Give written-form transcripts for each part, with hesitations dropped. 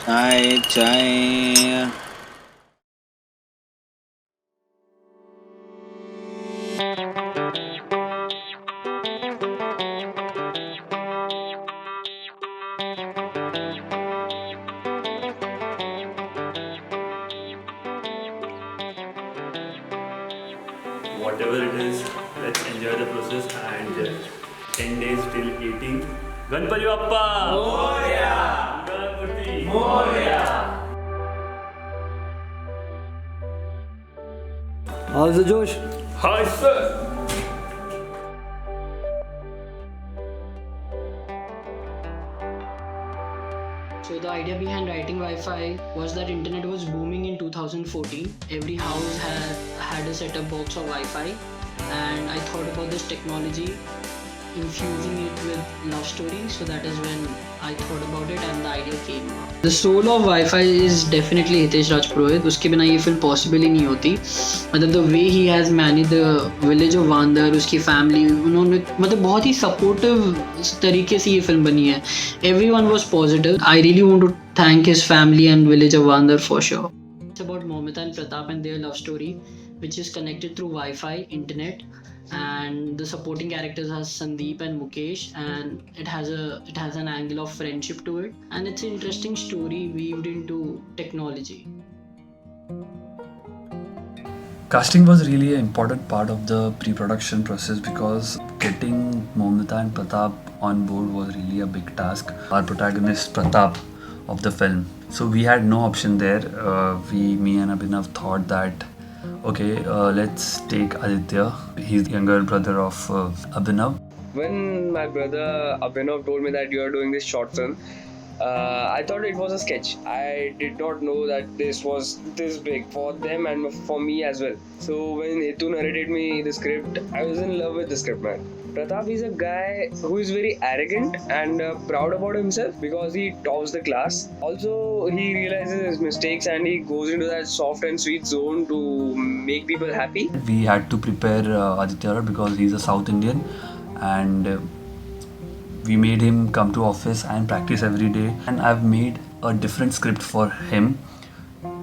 Chai, chai. Whatever it is, let's enjoy the process and 10 days till 18. Ganpati Bappa! Moria! Ganpati! How's the Josh? Hi, sir! So the idea behind writing Wi-Fi was that internet was booming in 2014. Every house had a set-top box of Wi-Fi, and I thought about this technology, infusing it with love stories. So that is when I thought about it and the idea came up. The soul of Wi-Fi is definitely Hitesh Raj Purohit. उसके बिना ये film possible ही नहीं होती. मतलब the way he has managed the village of Vandar, उसकी family, उन्होंने मतलब बहुत ही supportive तरीके से ये फिल्म बनी है. Everyone was positive. I really want to thank his family and village of Vandar for sure. It's about Momita and Pratap and their love story, which is connected through Wi-Fi, internet, and the supporting characters are Sandeep and Mukesh, and it has an angle of friendship to it, and it's an interesting story weaved into technology. Casting was really an important part of the pre-production process because getting Momita and Pratap on board was really a big task. Our protagonist Pratap of the film. So we had no option there. Me and Abhinav thought that okay, let's take Aditya. He's the younger brother of Abhinav. When my brother Abhinav told me that you are doing this short film, I thought it was a sketch. I did not know that this was this big for them and for me as well. So when Hitu narrated me the script, I was in love with the script, man. Pratap is a guy who is very arrogant and proud about himself because he tops the class. Also, he realizes his mistakes and he goes into that soft and sweet zone to make people happy. We had to prepare Aditya because he's a South Indian and we made him come to office and practice every day, and I've made a different script for him.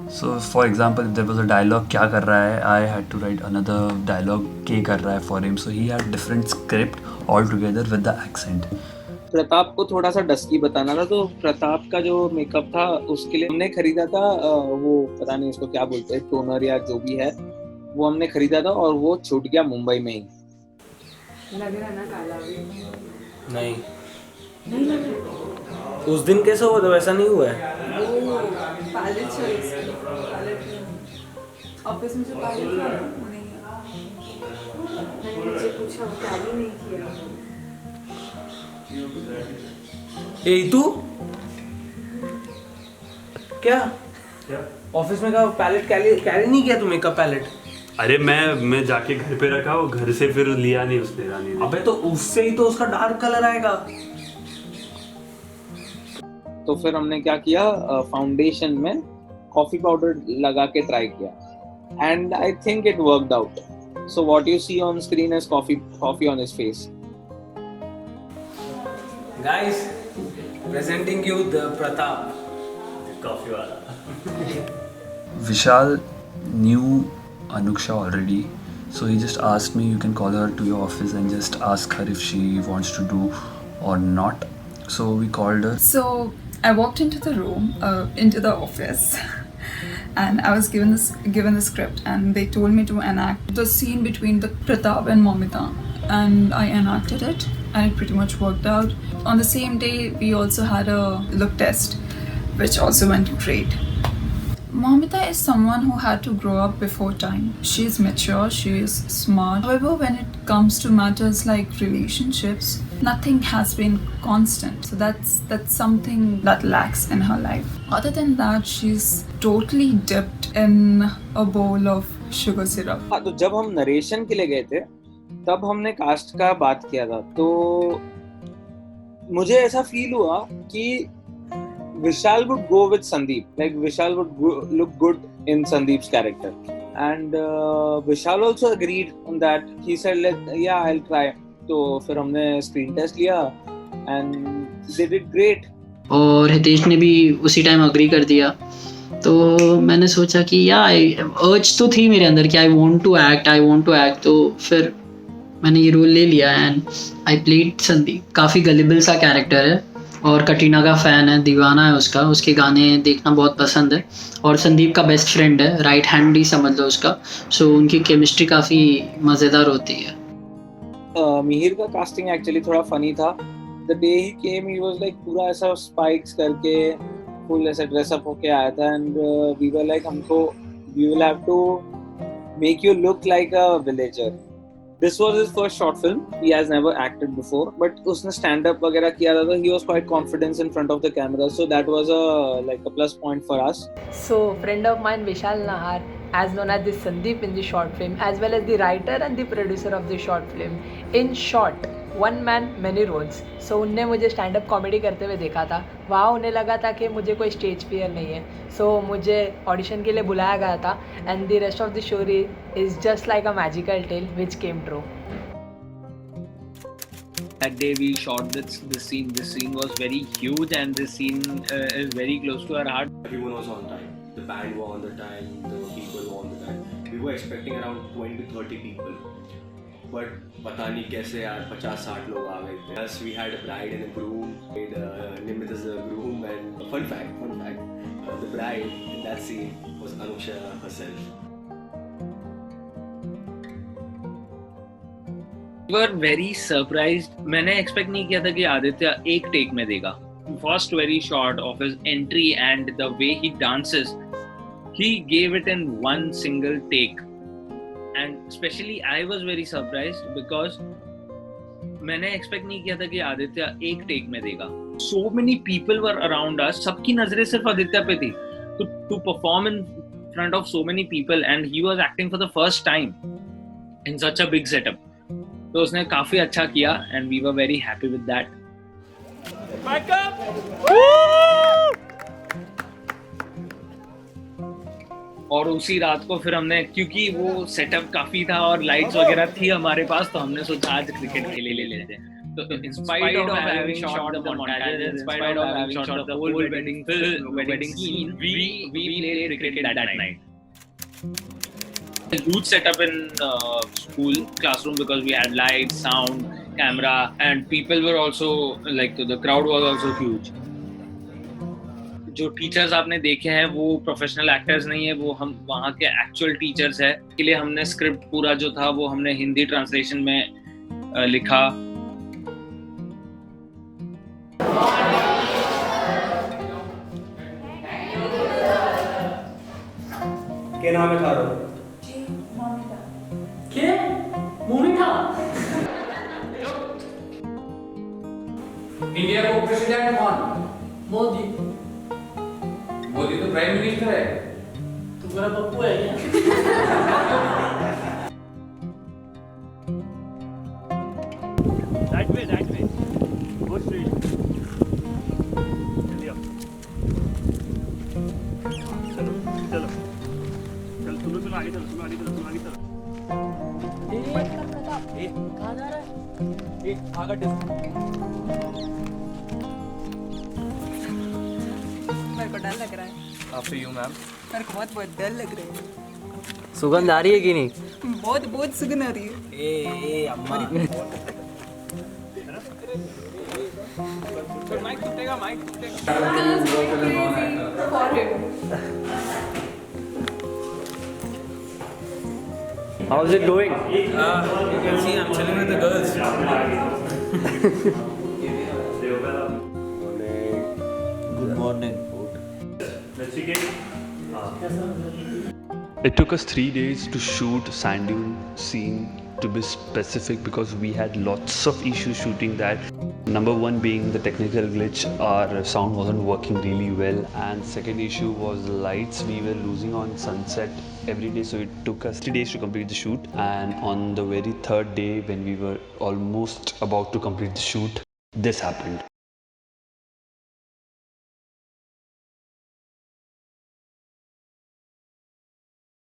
So for example, if there was a dialogue क्या कर रहा है, I had to write another dialogue के कर रहा है for him. So he had different script altogether with the accent. Pratap को थोड़ा सा डस्की बताना था, तो प्रताप का जो मेकअप था उसके लिए हमने खरीदा था वो पता नहीं उसको क्या बोलते हैं, टोनर या जो भी है, वो हमने खरीदा था और वो छूट गया मुंबई में ही. लग रहा ना काला भी नहीं. नहीं लग रहा. उस दिन कैसा हुआ था वैसा नहीं हुआ है. वो पैलेट चॉइस ऑफिस में जो पैलेट था ना नहीं, मैंने मुझे पूछा वो टैली नहीं किया. ए तू क्या ऑफिस में का पैलेट कैरी नहीं किया तू, मेकअप पैलेट? अरे मैं जाके घर पे रखा, वो घर से फिर लिया नहीं उसने, रानी ने. अबे तो उससे ही तो उसका डार्क कलर आएगा. तो फिर हमने क्या किया, फाउंडेशन में कॉफी पाउडर लगा के ट्राई किया and I think it worked out. So what you see on screen is coffee on his face. Guys, presenting you the Pratap. Coffee वाला. Vishal knew Anuksha already, so he just asked me, you can call her to your office and just ask her if she wants to do or not. So we called her. So I walked into the room, into the office, and I was given the script, and they told me to enact the scene between the Pratap and Momita, and I enacted it, and it pretty much worked out. On the same day, we also had a look test, which also went great. Momita is someone who had to grow up before time. She is mature, she is smart. However, when it comes to matters like relationships, nothing has been constant. So that's something that lacks in her life. Other than that, she's totally dipped in a bowl of sugar syrup. हाँ, तो जब हम narration के लिए गए थे तब हमने कास्ट का बात किया था, तो मुझे ऐसा फील हुआ कि Vishal would go with Sandeep. Like Vishal would look good in Sandeep's character, and Vishal also agreed on that. He said, "Yeah, I'll try." तो फिर हमने screen test लिया, and they did great. और हितेश ने भी उसी टाइम अग्री कर दिया। तो मैंने सोचा कि या अर्ज तो थी मेरे अंदर कि आई वांट टू एक्ट, तो फिर मैंने ये रोल ले लिया एंड आई प्लेड संदीप। काफ़ी गलिबल सा कैरेक्टर है और कटरीना का फ़ैन है, दीवाना है उसका, उसके गाने देखना बहुत पसंद है और संदीप का बेस्ट फ्रेंड है, राइट हैंड ही समझ लो उसका। सो उनकी केमिस्ट्री काफ़ी मज़ेदार होती है। मिहिर का कास्टिंग एक्चुअली थोड़ा फनी था। The day he came he was like पूरा ऐसा स्पाइक्स करके फुल ऐसा ड्रेसअप होके आया था एंड वी वर लाइक हमको we will have to make you look like a villager. This was his first short film. He has never acted before, but उसने stand up वगैरह किया था तो he was quite confident in front of the camera, so that was a plus point for us. So friend of mine Vishal Nahar, as known as the Sandeep in the short film, as well as the writer and the producer of the short film. In short, one man many roles. So उनने मुझे stand up comedy करते हुए देखा था। वहाँ उन्हें लगा था कि मुझे कोई स्टेज फियर नहीं है, सो मुझे ऑडिशन के लिए बुलाया गया था and the rest of the story is just like a magical tale which came true. That day we shot this scene. This scene was very huge and this scene is very close to our heart. Everyone was on time. The band were on the time. The people were on the time. We were expecting around 20 to 30 people. But पता नहीं कैसे यार 50-60 लोग आ गए थे. Plus we had a bride and a groom. Nimit is a groom and fun fact. The bride in that scene was Anusha herself. We were very surprised. मैंने expect नहीं किया था कि आदित्य एक take में देगा. First very short of his entry and the way he dances, he gave it in one single take. And especially I was very surprised because मैंने expect नहीं किया था कि आदित्य एक take में देगा. So many people were around us. सबकी नजरें सिर्फ आदित्य पे थी. To perform in front of so many people and he was acting for the first time in such a big setup. तो उसने काफी अच्छा किया and we were very happy with that. और उसी रात को फिर हमने, क्योंकि वो सेटअप काफी था और लाइट्स वगैरह थी हमारे पास, तो हमने सोचा आज क्रिकेट खेले ले लेते हैं. So in spite of having shot the montages, in spite of having shot the whole wedding scene, we played cricket that night. A huge setup in school classroom because we had lights, sound, camera, and people were also like the crowd was also huge. जो teachers आपने देखे हैं वो professional actors नहीं है, वो हम वहाँ के एक्चुअल टीचर्स है. के लिए हमने स्क्रिप्ट पूरा जो था वो हमने हिंदी ट्रांसलेशन में लिखा. क्या नाम है थारो? क्या? मोमिता? इंडिया को प्रेसिडेंट कौन? मोदी. मोदी तो प्राइम मिनिस्टर है. तुम्हारा पप्पू है क्या? That way. Go straight. जल्दी आओ. चलो. चलो आगे चलो. कहाँ जा रहा है? आगे मेरे को डर लग रहा है. After you, ma'am. मेरे को बहुत डर लग रहा है. सुगंध आ रही है कि नहीं? बहुत सुगंध आ रही है. ए अम्मा. माइक टूटेगा. How's it going? You can see I'm chilling with the girls. Good morning. It took us 3 days to shoot sand dune scene, to be specific, because we had lots of issues shooting that. Number one being the technical glitch, our sound wasn't working really well, and second issue was the lights. We were losing on sunset every day, so it took us 3 days to complete the shoot. And on the very third day, when we were almost about to complete the shoot, this happened.